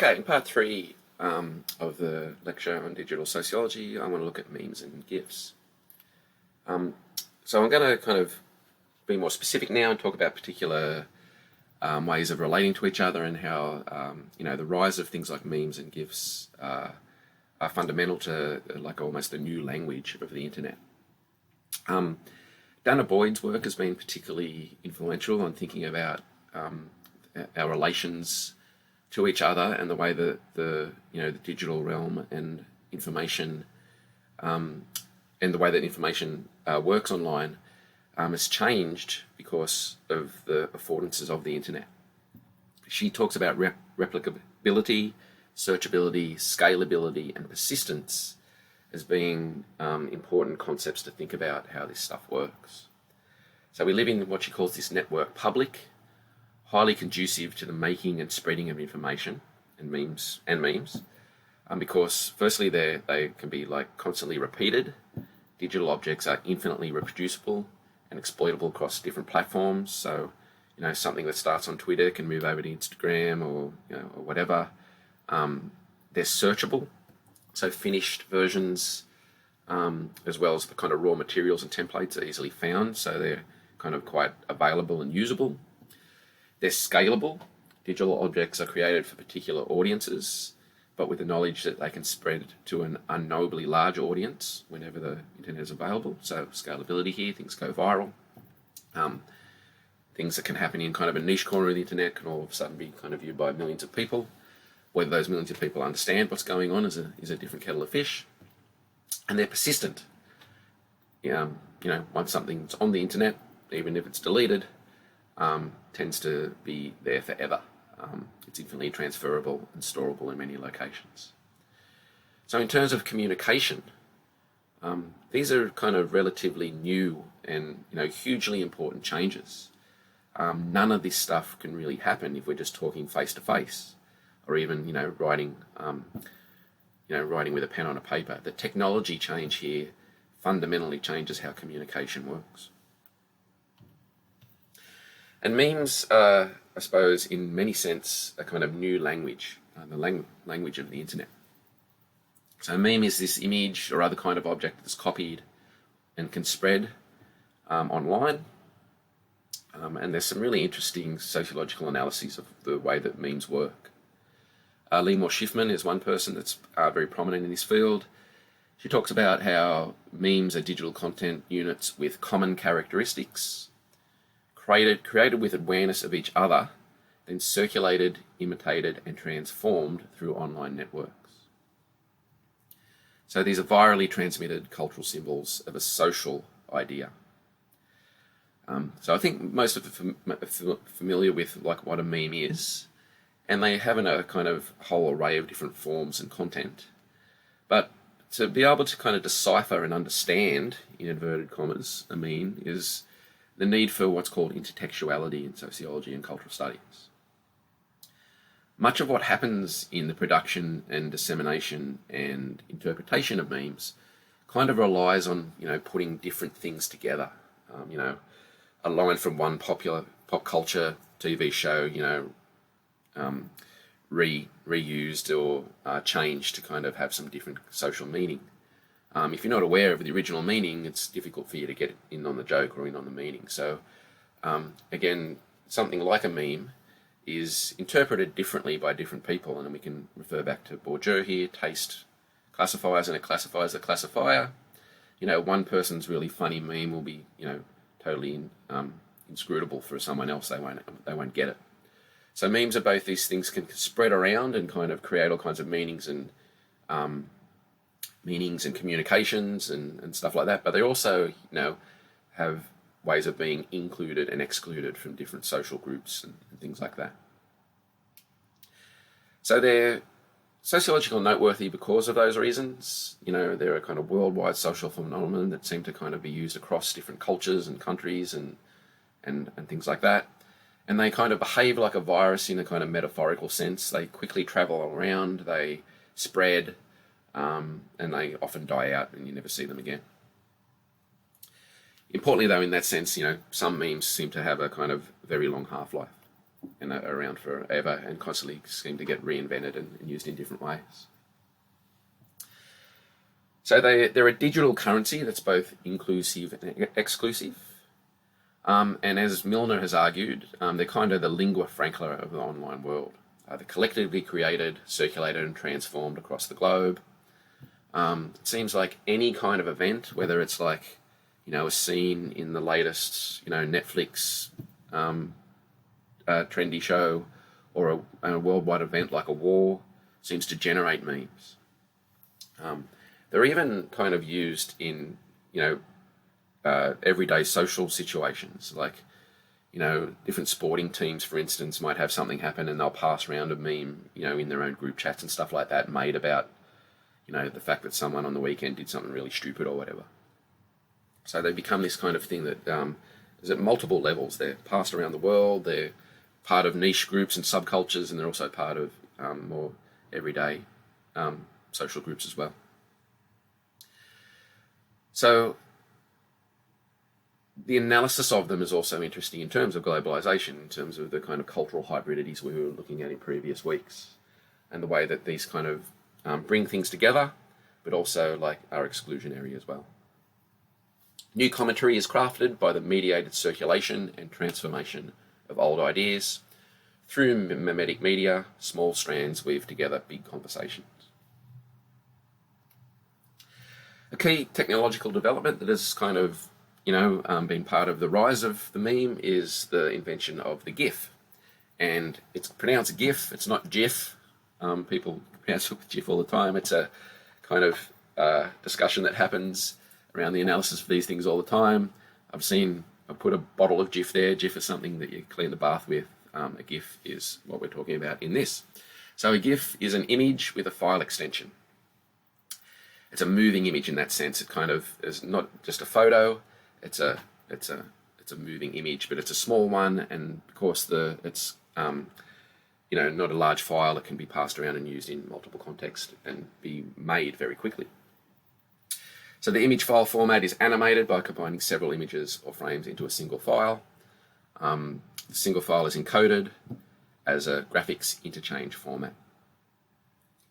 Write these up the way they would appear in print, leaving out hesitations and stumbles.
Okay, in part three of the lecture on digital sociology, I want to look at memes and GIFs. So I'm going to kind of be more specific now and talk about particular ways of relating to each other and how the rise of things like memes and GIFs are fundamental to like almost a new language of the internet. Dana Boyd's work has been particularly influential on thinking about our relations to each other and the way that the digital realm and information and the way that information works online has changed because of the affordances of the internet. She talks about replicability, searchability, scalability, and persistence as being important concepts to think about how this stuff works. So we live in what she calls this network public, highly conducive to the making and spreading of information and memes, because firstly they can be like constantly repeated. Digital objects are infinitely reproducible and exploitable across different platforms. So something that starts on Twitter can move over to Instagram or whatever. They're searchable, so finished versions as well as the kind of raw materials and templates are easily found, so they're kind of quite available and usable. They're scalable. Digital objects are created for particular audiences, but with the knowledge that they can spread to an unknowably large audience whenever the internet is available. So scalability here, things go viral. Things that can happen in kind of a niche corner of the internet can all of a sudden be kind of viewed by millions of people. Whether those millions of people understand what's going on is a different kettle of fish. And they're persistent. Once something's on the internet, even if it's deleted, tends to be there forever. It's infinitely transferable and storable in many locations. So in terms of communication, these are kind of relatively new and hugely important changes. None of this stuff can really happen if we're just talking face to face, or even writing with a pen on a paper. The technology change here fundamentally changes how communication works. And memes are, I suppose, in many sense, a kind of new language, the language of the internet. So a meme is this image or other kind of object that's copied and can spread online. And there's some really interesting sociological analyses of the way that memes work. Limor Schiffman is one person that's very prominent in this field. She talks about how memes are digital content units with common characteristics, created with awareness of each other, then circulated, imitated, and transformed through online networks. So these are virally transmitted cultural symbols of a social idea. So I think most of them are familiar with like what a meme is, and they have a kind of whole array of different forms and content. But to be able to kind of decipher and understand, in inverted commas, a meme is the need for what's called intertextuality in sociology and cultural studies. Much of what happens in the production and dissemination and interpretation of memes kind of relies on, putting different things together. A line from one popular pop culture TV show, reused or changed to kind of have some different social meaning. If you're not aware of the original meaning, it's difficult for you to get in on the joke or in on the meaning. So, again, something like a meme is interpreted differently by different people, and we can refer back to Bourdieu here. Taste classifies, and it classifies the classifier. One person's really funny meme will be, totally inscrutable for someone else. They won't get it. So memes are both these things can spread around and kind of create all kinds of meanings and communications and stuff like that. But they also, have ways of being included and excluded from different social groups and things like that. So they're sociological noteworthy because of those reasons. They're a kind of worldwide social phenomenon that seem to kind of be used across different cultures and countries and things like that. And they kind of behave like a virus in a kind of metaphorical sense. They quickly travel around, they spread, and they often die out and you never see them again. Importantly, though, in that sense, some memes seem to have a kind of very long half-life. and are around forever and constantly seem to get reinvented and used in different ways. So they're a digital currency that's both inclusive and exclusive. And as Milner has argued, they're kind of the lingua franca of the online world. They're collectively created, circulated, and transformed across the globe. It seems like any kind of event, whether it's like, a scene in the latest, Netflix trendy show, or a worldwide event like a war, seems to generate memes. They're even kind of used in, everyday social situations, like, different sporting teams, for instance, might have something happen and they'll pass around a meme, in their own group chats and stuff like that, made about, the fact that someone on the weekend did something really stupid or whatever. So they become this kind of thing that is at multiple levels. They're passed around the world, they're part of niche groups and subcultures, and they're also part of more everyday social groups as well. So the analysis of them is also interesting in terms of globalization, in terms of the kind of cultural hybridities we were looking at in previous weeks, and the way that these kind of bring things together, but also are exclusionary as well. New commentary is crafted by the mediated circulation and transformation of old ideas. Through mimetic media, small strands weave together big conversations. A key technological development that has kind of, been part of the rise of the meme is the invention of the GIF. And it's pronounced GIF, it's not GIF. People pronounce it with GIF all the time. It's a kind of discussion that happens around the analysis of these things all the time. I've put a bottle of GIF there. GIF is something that you clean the bath with. A GIF is what we're talking about in this. So a GIF is an image with a file extension. It's a moving image in that sense. It kind of is not just a photo. It's a moving image, but it's a small one, and of course it's not a large file. It can be passed around and used in multiple contexts and be made very quickly. So the image file format is animated by combining several images or frames into a single file. The single file is encoded as a graphics interchange format.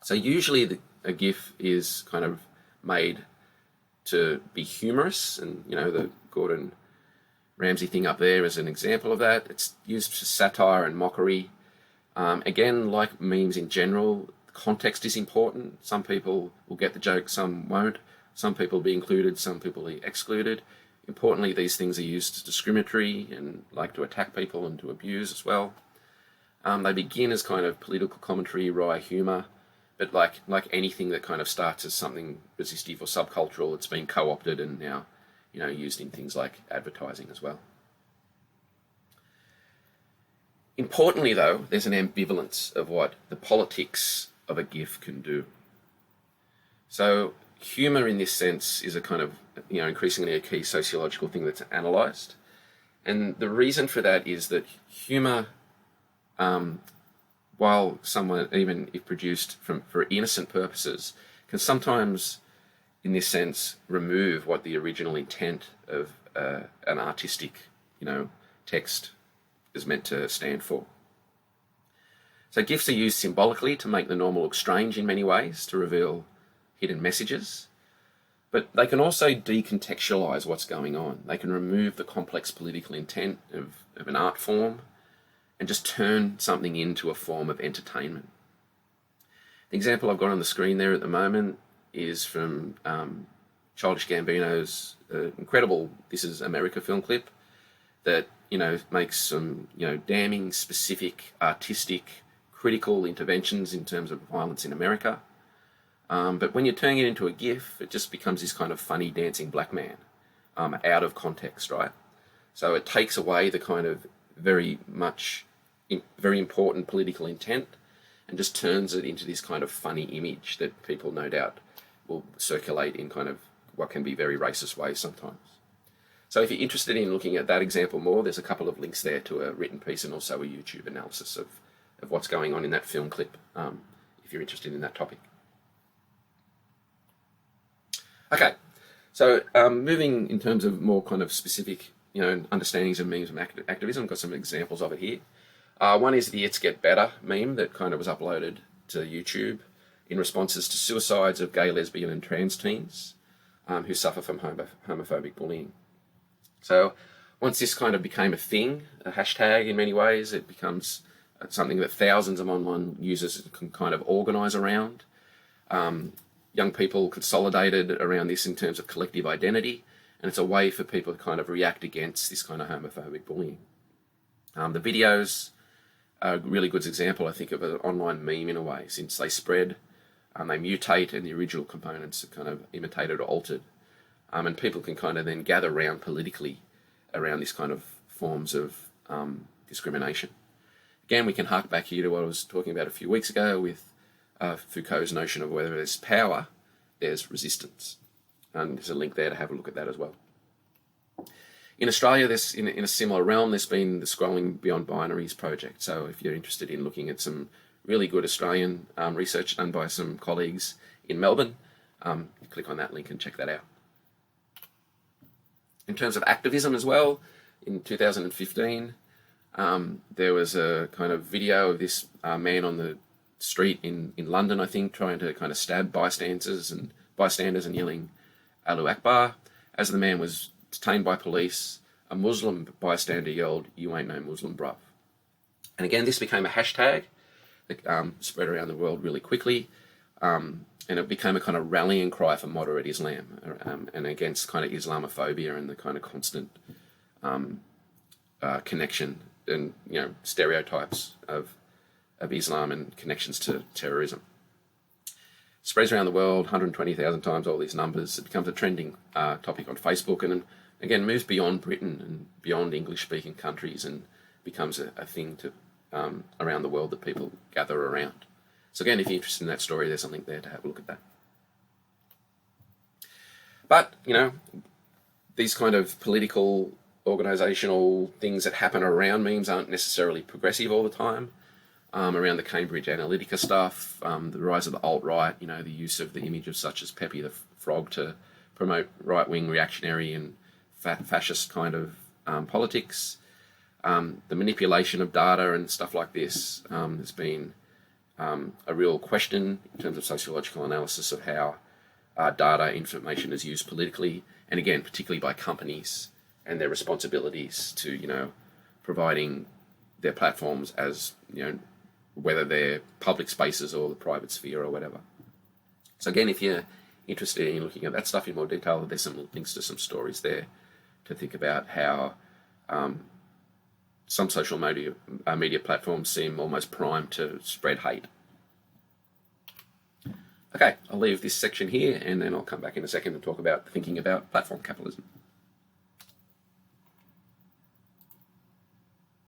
So usually a GIF is kind of made to be humorous, and the Gordon Ramsay thing up there is an example of that. It's used for satire and mockery. Again, like memes in general, context is important. Some people will get the joke, some won't. Some people will be included, some people will be excluded. Importantly, these things are used as discriminatory and like to attack people and to abuse as well. They begin as kind of political commentary, wry humour, but like anything that kind of starts as something resistive or subcultural, it's been co-opted and now, used in things like advertising as well. Importantly, though, there's an ambivalence of what the politics of a GIF can do. So humour in this sense is a kind of, increasingly a key sociological thing that's analysed. And the reason for that is that humour, while someone, even if produced for innocent purposes, can sometimes, in this sense, remove what the original intent of an artistic, text is meant to stand for. So GIFs are used symbolically to make the normal look strange in many ways, to reveal hidden messages, but they can also decontextualize what's going on. They can remove the complex political intent of an art form and just turn something into a form of entertainment. The example I've got on the screen there at the moment is from Childish Gambino's incredible This Is America film clip that, makes some, damning, specific, artistic, critical interventions in terms of violence in America. But when you're turning it into a GIF, it just becomes this kind of funny dancing black man out of context, right? So it takes away the kind of very important political intent and just turns it into this kind of funny image that people no doubt will circulate in kind of what can be very racist ways sometimes. So if you're interested in looking at that example more, there's a couple of links there to a written piece and also a YouTube analysis of what's going on in that film clip, if you're interested in that topic. Okay, so moving in terms of more kind of specific, understandings of memes and activism, I've got some examples of it here. One is the "It's Get Better" meme that kind of was uploaded to YouTube in responses to suicides of gay, lesbian, and trans teens who suffer from homophobic bullying. So once this kind of became a thing, a hashtag in many ways, it becomes something that thousands of online users can kind of organise around. Young people consolidated around this in terms of collective identity, and it's a way for people to kind of react against this kind of homophobic bullying. The videos are a really good example, I think, of an online meme in a way, since they spread, they mutate, and the original components are kind of imitated or altered. And people can kind of then gather around politically around this kind of forms of discrimination. Again, we can hark back here to what I was talking about a few weeks ago with Foucault's notion of whether there's power, there's resistance. And there's a link there to have a look at that as well. In Australia, there's in a similar realm, there's been the Scrolling Beyond Binaries project. So if you're interested in looking at some really good Australian research done by some colleagues in Melbourne, click on that link and check that out. In terms of activism as well, in 2015, there was a kind of video of this man on the street in London, I think, trying to kind of stab bystanders and yelling "Allahu Akbar." As the man was detained by police, a Muslim bystander yelled, "You ain't no Muslim, bruv." And again, this became a hashtag that spread around the world really quickly, and it became a kind of rallying cry for moderate Islam and against kind of Islamophobia and the kind of constant connection and stereotypes of Islam and connections to terrorism. Spreads around the world, 120,000 times all these numbers. It becomes a trending topic on Facebook, and again moves beyond Britain and beyond English-speaking countries and becomes a thing to around the world that people gather around. So again, if you're interested in that story, there's something there to have a look at that. But, these kind of political, organisational things that happen around memes aren't necessarily progressive all the time. Around the Cambridge Analytica stuff, the rise of the alt-right, the use of the image of such as Pepe the Frog to promote right-wing reactionary and fascist kind of politics, the manipulation of data and stuff like this. There's been a real question in terms of sociological analysis of how data information is used politically, and again, particularly by companies and their responsibilities to, providing their platforms as, whether they're public spaces or the private sphere or whatever. So again, if you're interested in looking at that stuff in more detail, there's some links to some stories there to think about how some social media platforms seem almost primed to spread hate. Okay, I'll leave this section here and then I'll come back in a second and talk about thinking about platform capitalism.